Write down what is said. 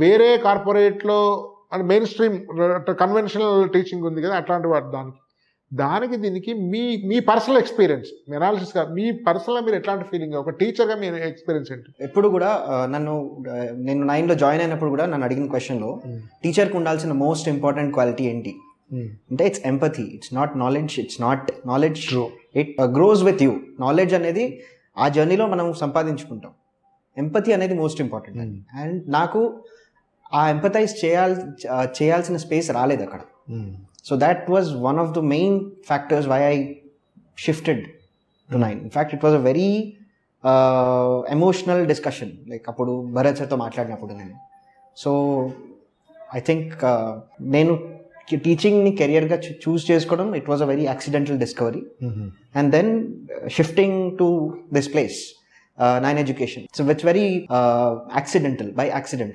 వేరే కార్పొరేట్లో అంటే main stream conventional teaching ఉంది కదా, అట్లాంటి వాటి దానికి దీనికి మీ మీ పర్సనల్ ఎక్స్పీరియన్స్, మీ అనాలిసిస్ గా మీ పర్సనల్గా మీరు ఎట్లాంటి ఫీలింగ్, ఒక టీచర్గా మీ ఎక్స్పీరియన్స్ ఏంటి? ఎప్పుడు కూడా నేను 9లో జాయిన్ అయినప్పుడు కూడా నన్ను అడిగిన క్వశ్చన్లో టీచర్కి ఉండాల్సిన మోస్ట్ ఇంపార్టెంట్ క్వాలిటీ ఏంటి అంటే it's empathy. It's not knowledge, it's not knowledge, it grows with you. Knowledge అనేది ఆ జర్నీలో మనం సంపాదించుకుంటాం. ఎంపథీ అనేది మోస్ట్ ఇంపార్టెంట్. అండ్ నాకు ఆ ఎంపథైజ్ చేయాల్సిన స్పేస్ రాలేదు అక్కడ. So that was one of the main factors why I shifted to 9. In fact it was a very emotional discussion. Like అప్పుడు భరత్ సార్తో మాట్లాడినప్పుడు నేను, సో ఐ థింక్ నేను టీచింగ్ని కెరియర్గా చూస్ చేసుకోవడం, it was a very accidental discovery. And then shifting to this place, 9 Education. So it's very accidental, by accident.